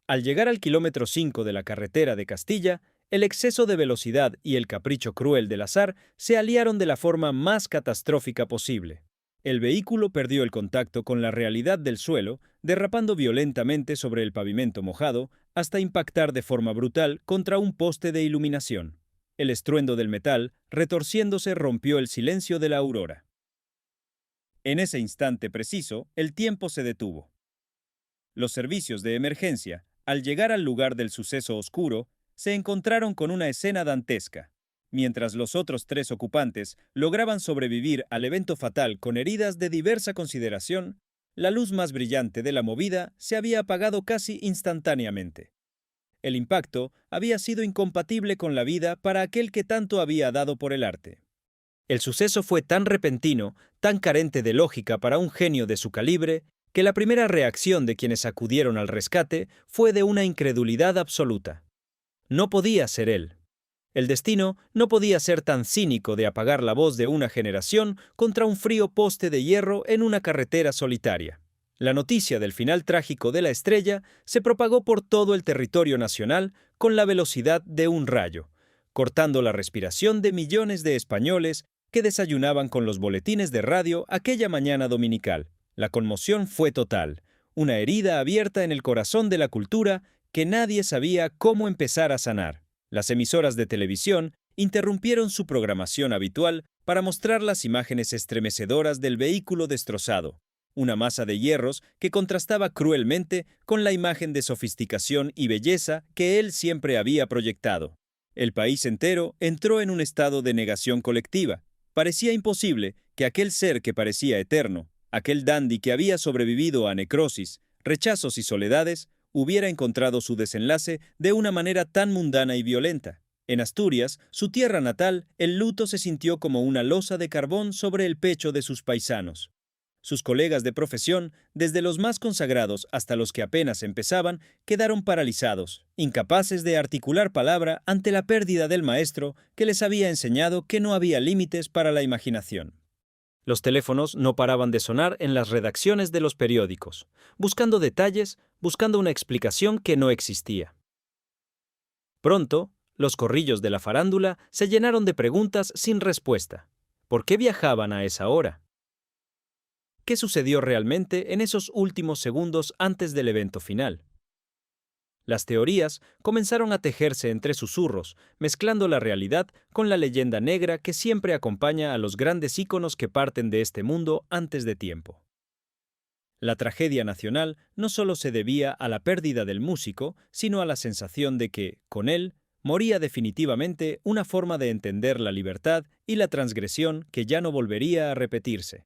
Al llegar al kilómetro 5 de la carretera de Castilla, el exceso de velocidad y el capricho cruel del azar se aliaron de la forma más catastrófica posible. El vehículo perdió el contacto con la realidad del suelo, derrapando violentamente sobre el pavimento mojado hasta impactar de forma brutal contra un poste de iluminación. El estruendo del metal, retorciéndose, rompió el silencio de la aurora. En ese instante preciso, el tiempo se detuvo. Los servicios de emergencia, al llegar al lugar del suceso oscuro, se encontraron con una escena dantesca. Mientras los otros 3 ocupantes lograban sobrevivir al evento fatal con heridas de diversa consideración, la luz más brillante de la movida se había apagado casi instantáneamente. El impacto había sido incompatible con la vida para aquel que tanto había dado por el arte. El suceso fue tan repentino, tan carente de lógica para un genio de su calibre, que la primera reacción de quienes acudieron al rescate fue de una incredulidad absoluta. No podía ser él. El destino no podía ser tan cínico de apagar la voz de una generación contra un frío poste de hierro en una carretera solitaria. La noticia del final trágico de la estrella se propagó por todo el territorio nacional con la velocidad de un rayo, cortando la respiración de millones de españoles que desayunaban con los boletines de radio aquella mañana dominical. La conmoción fue total, una herida abierta en el corazón de la cultura que nadie sabía cómo empezar a sanar. Las emisoras de televisión interrumpieron su programación habitual para mostrar las imágenes estremecedoras del vehículo destrozado, una masa de hierros que contrastaba cruelmente con la imagen de sofisticación y belleza que él siempre había proyectado. El país entero entró en un estado de negación colectiva. Parecía imposible que aquel ser que parecía eterno, aquel dandy que había sobrevivido a necrosis, rechazos y soledades, hubiera encontrado su desenlace de una manera tan mundana y violenta. En Asturias, su tierra natal, el luto se sintió como una losa de carbón sobre el pecho de sus paisanos. Sus colegas de profesión, desde los más consagrados hasta los que apenas empezaban, quedaron paralizados, incapaces de articular palabra ante la pérdida del maestro que les había enseñado que no había límites para la imaginación. Los teléfonos no paraban de sonar en las redacciones de los periódicos, buscando detalles, buscando una explicación que no existía. Pronto, los corrillos de la farándula se llenaron de preguntas sin respuesta. ¿Por qué viajaban a esa hora? ¿Qué sucedió realmente en esos últimos segundos antes del evento final? Las teorías comenzaron a tejerse entre susurros, mezclando la realidad con la leyenda negra que siempre acompaña a los grandes íconos que parten de este mundo antes de tiempo. La tragedia nacional no solo se debía a la pérdida del músico, sino a la sensación de que, con él, moría definitivamente una forma de entender la libertad y la transgresión que ya no volvería a repetirse.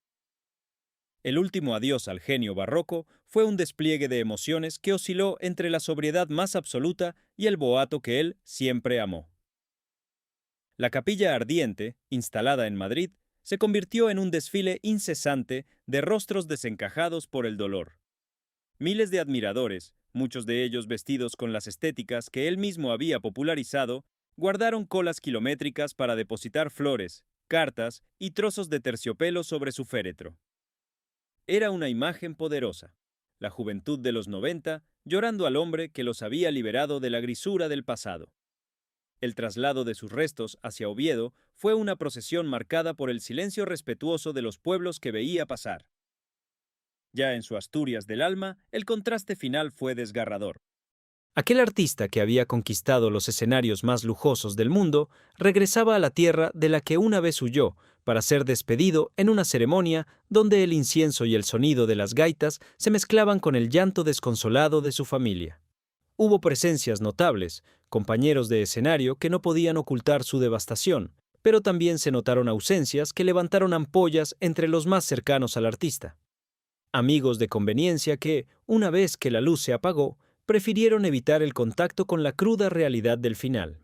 El último adiós al genio barroco fue un despliegue de emociones que osciló entre la sobriedad más absoluta y el boato que él siempre amó. La capilla ardiente, instalada en Madrid, se convirtió en un desfile incesante de rostros desencajados por el dolor. Miles de admiradores, muchos de ellos vestidos con las estéticas que él mismo había popularizado, guardaron colas kilométricas para depositar flores, cartas y trozos de terciopelo sobre su féretro. Era una imagen poderosa. La juventud de los 90 llorando al hombre que los había liberado de la grisura del pasado. El traslado de sus restos hacia Oviedo fue una procesión marcada por el silencio respetuoso de los pueblos que veía pasar. Ya en su Asturias del alma, el contraste final fue desgarrador. Aquel artista que había conquistado los escenarios más lujosos del mundo regresaba a la tierra de la que una vez huyó para ser despedido en una ceremonia donde el incienso y el sonido de las gaitas se mezclaban con el llanto desconsolado de su familia. Hubo presencias notables, compañeros de escenario que no podían ocultar su devastación, pero también se notaron ausencias que levantaron ampollas entre los más cercanos al artista. Amigos de conveniencia que, una vez que la luz se apagó, prefirieron evitar el contacto con la cruda realidad del final.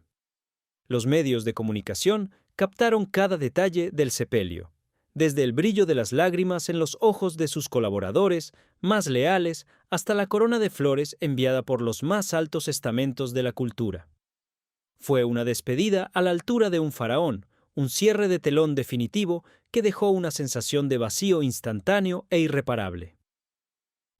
Los medios de comunicación captaron cada detalle del sepelio, desde el brillo de las lágrimas en los ojos de sus colaboradores más leales hasta la corona de flores enviada por los más altos estamentos de la cultura. Fue una despedida a la altura de un faraón, un cierre de telón definitivo que dejó una sensación de vacío instantáneo e irreparable.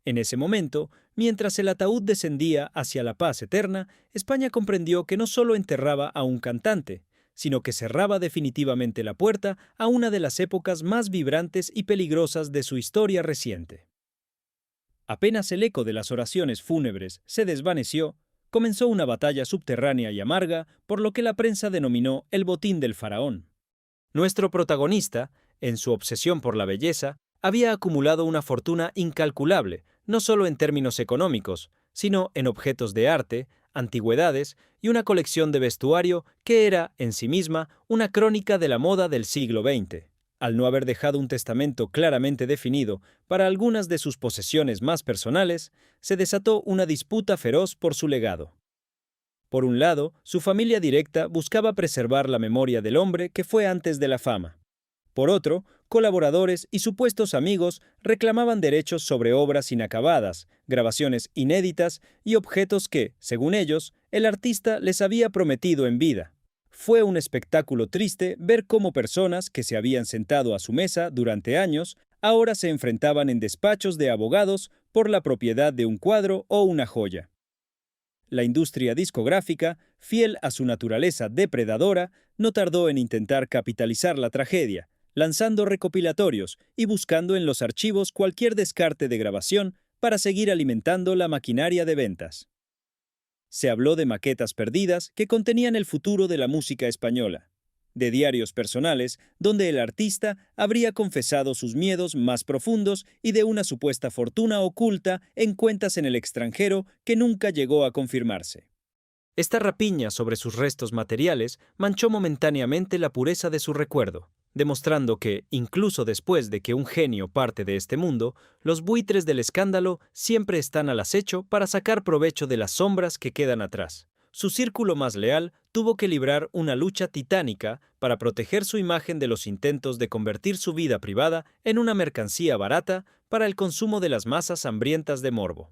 En ese momento, mientras el ataúd descendía hacia la paz eterna, España comprendió que no solo enterraba a un cantante, sino que cerraba definitivamente la puerta a una de las épocas más vibrantes y peligrosas de su historia reciente. Apenas el eco de las oraciones fúnebres se desvaneció, comenzó una batalla subterránea y amarga por lo que la prensa denominó el botín del faraón. Nuestro protagonista, en su obsesión por la belleza, había acumulado una fortuna incalculable, no solo en términos económicos, sino en objetos de arte, antigüedades y una colección de vestuario que era, en sí misma, una crónica de la moda del siglo XX. Al no haber dejado un testamento claramente definido para algunas de sus posesiones más personales, se desató una disputa feroz por su legado. Por un lado, su familia directa buscaba preservar la memoria del hombre que fue antes de la fama. Por otro, colaboradores y supuestos amigos reclamaban derechos sobre obras inacabadas, grabaciones inéditas y objetos que, según ellos, el artista les había prometido en vida. Fue un espectáculo triste ver cómo personas que se habían sentado a su mesa durante años ahora se enfrentaban en despachos de abogados por la propiedad de un cuadro o una joya. La industria discográfica, fiel a su naturaleza depredadora, no tardó en intentar capitalizar la tragedia, lanzando recopilatorios y buscando en los archivos cualquier descarte de grabación para seguir alimentando la maquinaria de ventas. Se habló de maquetas perdidas que contenían el futuro de la música española, de diarios personales donde el artista habría confesado sus miedos más profundos y de una supuesta fortuna oculta en cuentas en el extranjero que nunca llegó a confirmarse. Esta rapiña sobre sus restos materiales manchó momentáneamente la pureza de su recuerdo, demostrando que, incluso después de que un genio parte de este mundo, los buitres del escándalo siempre están al acecho para sacar provecho de las sombras que quedan atrás. Su círculo más leal tuvo que librar una lucha titánica para proteger su imagen de los intentos de convertir su vida privada en una mercancía barata para el consumo de las masas hambrientas de morbo.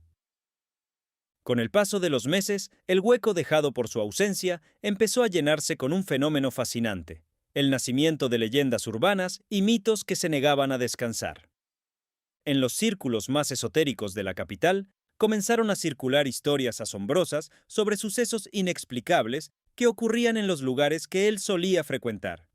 Con el paso de los meses, el hueco dejado por su ausencia empezó a llenarse con un fenómeno fascinante: el nacimiento de leyendas urbanas y mitos que se negaban a descansar. En los círculos más esotéricos de la capital, comenzaron a circular historias asombrosas sobre sucesos inexplicables que ocurrían en los lugares que él solía frecuentar.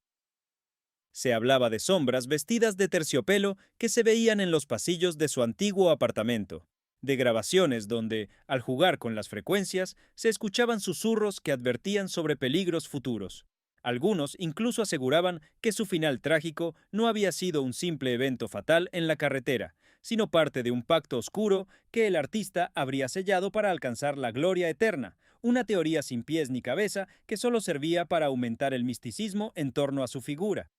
Se hablaba de sombras vestidas de terciopelo que se veían en los pasillos de su antiguo apartamento, de grabaciones donde, al jugar con las frecuencias, se escuchaban susurros que advertían sobre peligros futuros. Algunos incluso aseguraban que su final trágico no había sido un simple evento fatal en la carretera, sino parte de un pacto oscuro que el artista habría sellado para alcanzar la gloria eterna, una teoría sin pies ni cabeza que solo servía para aumentar el misticismo en torno a su figura.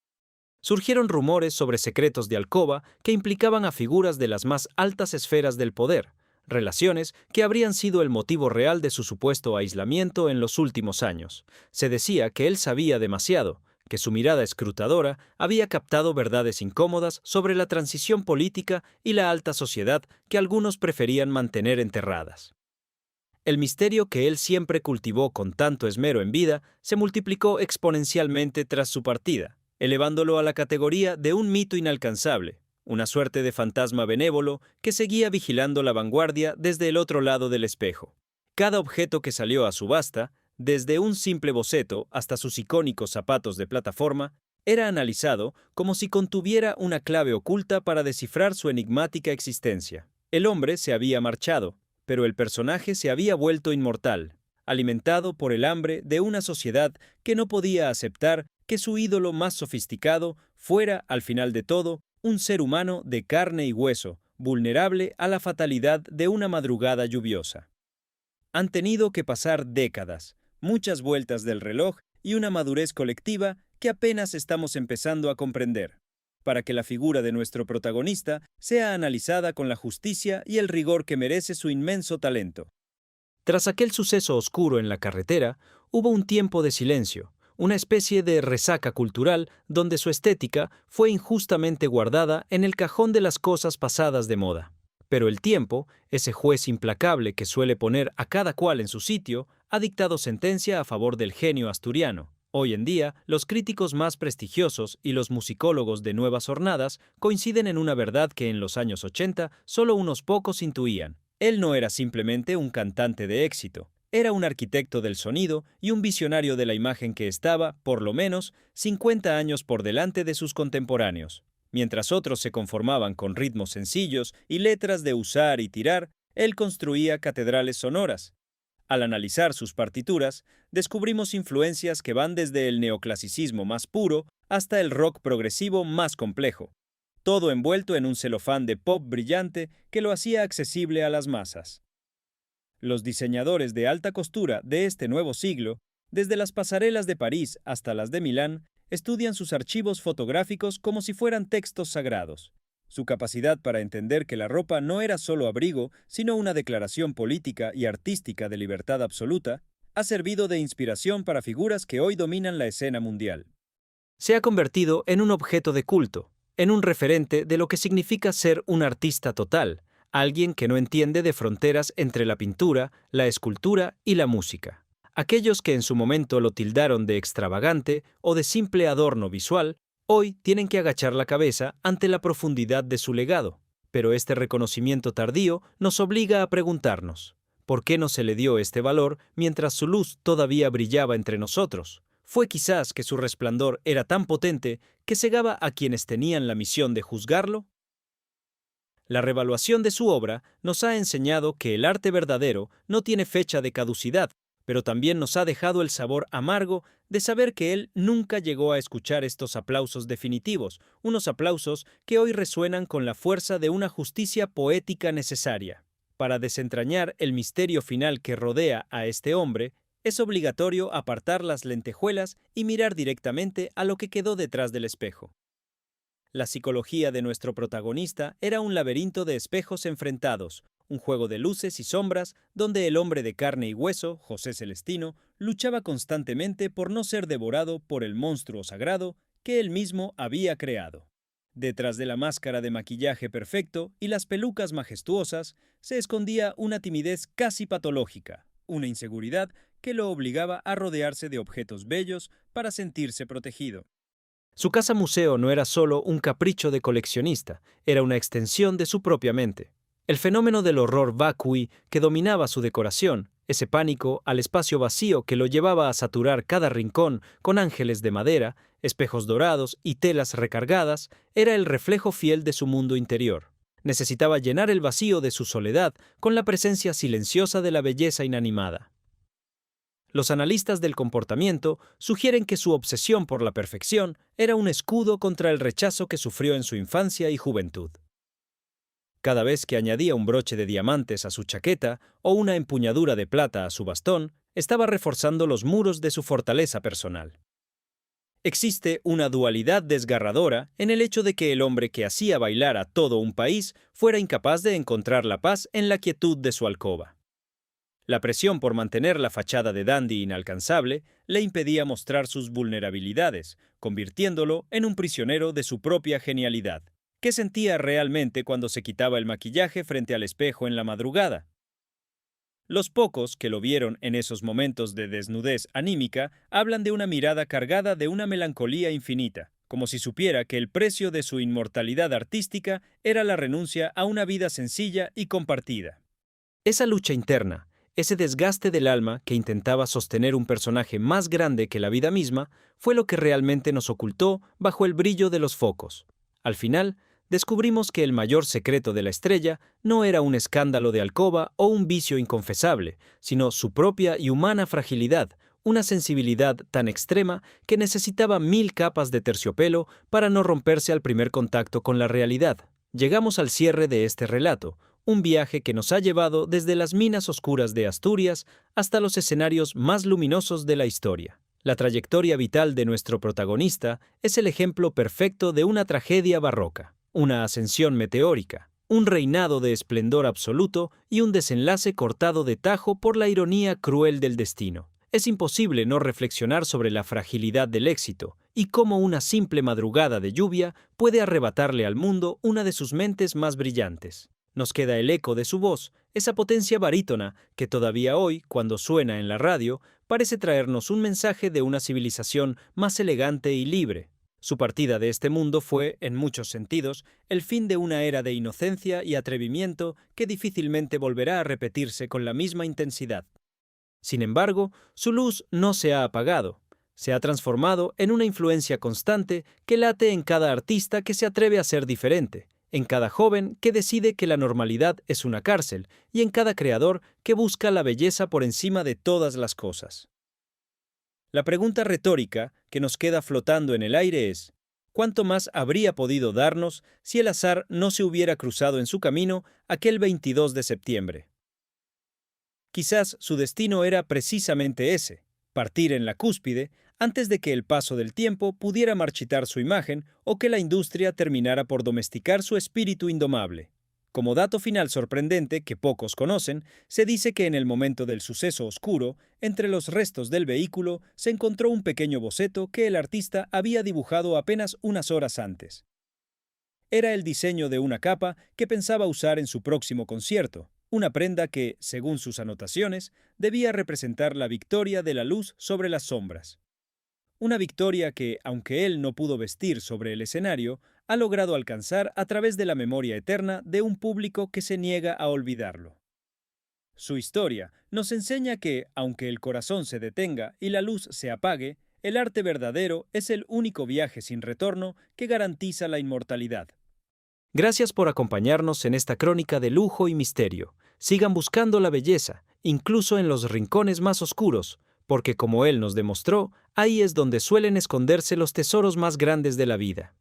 Surgieron rumores sobre secretos de alcoba que implicaban a figuras de las más altas esferas del poder, relaciones que habrían sido el motivo real de su supuesto aislamiento en los últimos años. Se decía que él sabía demasiado, que su mirada escrutadora había captado verdades incómodas sobre la transición política y la alta sociedad que algunos preferían mantener enterradas. El misterio que él siempre cultivó con tanto esmero en vida se multiplicó exponencialmente tras su partida, elevándolo a la categoría de un mito inalcanzable, una suerte de fantasma benévolo que seguía vigilando la vanguardia desde el otro lado del espejo. Cada objeto que salió a subasta, desde un simple boceto hasta sus icónicos zapatos de plataforma, era analizado como si contuviera una clave oculta para descifrar su enigmática existencia. El hombre se había marchado, pero el personaje se había vuelto inmortal, alimentado por el hambre de una sociedad que no podía aceptar que su ídolo más sofisticado fuera, al final de todo, un ser humano de carne y hueso, vulnerable a la fatalidad de una madrugada lluviosa. Han tenido que pasar décadas, muchas vueltas del reloj y una madurez colectiva que apenas estamos empezando a comprender, para que la figura de nuestro protagonista sea analizada con la justicia y el rigor que merece su inmenso talento. Tras aquel suceso oscuro en la carretera, hubo un tiempo de silencio, una especie de resaca cultural donde su estética fue injustamente guardada en el cajón de las cosas pasadas de moda. Pero el tiempo, ese juez implacable que suele poner a cada cual en su sitio, ha dictado sentencia a favor del genio asturiano. Hoy en día, los críticos más prestigiosos y los musicólogos de nuevas hornadas coinciden en una verdad que en los años 80 solo unos pocos intuían. Él no era simplemente un cantante de éxito, era un arquitecto del sonido y un visionario de la imagen que estaba, por lo menos, 50 años por delante de sus contemporáneos. Mientras otros se conformaban con ritmos sencillos y letras de usar y tirar, él construía catedrales sonoras. Al analizar sus partituras, descubrimos influencias que van desde el neoclasicismo más puro hasta el rock progresivo más complejo, todo envuelto en un celofán de pop brillante que lo hacía accesible a las masas. Los diseñadores de alta costura de este nuevo siglo, desde las pasarelas de París hasta las de Milán, estudian sus archivos fotográficos como si fueran textos sagrados. Su capacidad para entender que la ropa no era solo abrigo, sino una declaración política y artística de libertad absoluta, ha servido de inspiración para figuras que hoy dominan la escena mundial. Se ha convertido en un objeto de culto, en un referente de lo que significa ser un artista total, alguien que no entiende de fronteras entre la pintura, la escultura y la música. Aquellos que en su momento lo tildaron de extravagante o de simple adorno visual, hoy tienen que agachar la cabeza ante la profundidad de su legado. Pero este reconocimiento tardío nos obliga a preguntarnos, ¿por qué no se le dio este valor mientras su luz todavía brillaba entre nosotros? ¿Fue quizás que su resplandor era tan potente que cegaba a quienes tenían la misión de juzgarlo? La revaluación de su obra nos ha enseñado que el arte verdadero no tiene fecha de caducidad, pero también nos ha dejado el sabor amargo de saber que él nunca llegó a escuchar estos aplausos definitivos, unos aplausos que hoy resuenan con la fuerza de una justicia poética necesaria. Para desentrañar el misterio final que rodea a este hombre, es obligatorio apartar las lentejuelas y mirar directamente a lo que quedó detrás del espejo. La psicología de nuestro protagonista era un laberinto de espejos enfrentados, un juego de luces y sombras donde el hombre de carne y hueso, José Celestino, luchaba constantemente por no ser devorado por el monstruo sagrado que él mismo había creado. Detrás de la máscara de maquillaje perfecto y las pelucas majestuosas se escondía una timidez casi patológica, una inseguridad que lo obligaba a rodearse de objetos bellos para sentirse protegido. Su casa museo no era solo un capricho de coleccionista, era una extensión de su propia mente. El fenómeno del horror vacui que dominaba su decoración, ese pánico al espacio vacío que lo llevaba a saturar cada rincón con ángeles de madera, espejos dorados y telas recargadas, era el reflejo fiel de su mundo interior. Necesitaba llenar el vacío de su soledad con la presencia silenciosa de la belleza inanimada. Los analistas del comportamiento sugieren que su obsesión por la perfección era un escudo contra el rechazo que sufrió en su infancia y juventud. Cada vez que añadía un broche de diamantes a su chaqueta o una empuñadura de plata a su bastón, estaba reforzando los muros de su fortaleza personal. Existe una dualidad desgarradora en el hecho de que el hombre que hacía bailar a todo un país fuera incapaz de encontrar la paz en la quietud de su alcoba. La presión por mantener la fachada de dandy inalcanzable le impedía mostrar sus vulnerabilidades, convirtiéndolo en un prisionero de su propia genialidad. ¿Qué sentía realmente cuando se quitaba el maquillaje frente al espejo en la madrugada? Los pocos que lo vieron en esos momentos de desnudez anímica hablan de una mirada cargada de una melancolía infinita, como si supiera que el precio de su inmortalidad artística era la renuncia a una vida sencilla y compartida. Esa lucha interna, ese desgaste del alma que intentaba sostener un personaje más grande que la vida misma, fue lo que realmente nos ocultó bajo el brillo de los focos. Al final, descubrimos que el mayor secreto de la estrella no era un escándalo de alcoba o un vicio inconfesable, sino su propia y humana fragilidad, una sensibilidad tan extrema que necesitaba 1000 capas de terciopelo para no romperse al primer contacto con la realidad. Llegamos al cierre de este relato, un viaje que nos ha llevado desde las minas oscuras de Asturias hasta los escenarios más luminosos de la historia. La trayectoria vital de nuestro protagonista es el ejemplo perfecto de una tragedia barroca, una ascensión meteórica, un reinado de esplendor absoluto y un desenlace cortado de tajo por la ironía cruel del destino. Es imposible no reflexionar sobre la fragilidad del éxito y cómo una simple madrugada de lluvia puede arrebatarle al mundo una de sus mentes más brillantes. Nos queda el eco de su voz, esa potencia barítona que todavía hoy, cuando suena en la radio, parece traernos un mensaje de una civilización más elegante y libre. Su partida de este mundo fue, en muchos sentidos, el fin de una era de inocencia y atrevimiento que difícilmente volverá a repetirse con la misma intensidad. Sin embargo, su luz no se ha apagado. Se ha transformado en una influencia constante que late en cada artista que se atreve a ser diferente, en cada joven que decide que la normalidad es una cárcel y en cada creador que busca la belleza por encima de todas las cosas. La pregunta retórica que nos queda flotando en el aire es: ¿cuánto más habría podido darnos si el azar no se hubiera cruzado en su camino aquel 22 de septiembre? Quizás su destino era precisamente ese, partir en la cúspide antes de que el paso del tiempo pudiera marchitar su imagen o que la industria terminara por domesticar su espíritu indomable. Como dato final sorprendente que pocos conocen, se dice que en el momento del suceso oscuro, entre los restos del vehículo, se encontró un pequeño boceto que el artista había dibujado apenas unas horas antes. Era el diseño de una capa que pensaba usar en su próximo concierto, una prenda que, según sus anotaciones, debía representar la victoria de la luz sobre las sombras. Una victoria que, aunque él no pudo vestir sobre el escenario, ha logrado alcanzar a través de la memoria eterna de un público que se niega a olvidarlo. Su historia nos enseña que, aunque el corazón se detenga y la luz se apague, el arte verdadero es el único viaje sin retorno que garantiza la inmortalidad. Gracias por acompañarnos en esta crónica de lujo y misterio. Sigan buscando la belleza, incluso en los rincones más oscuros, porque como él nos demostró, ahí es donde suelen esconderse los tesoros más grandes de la vida.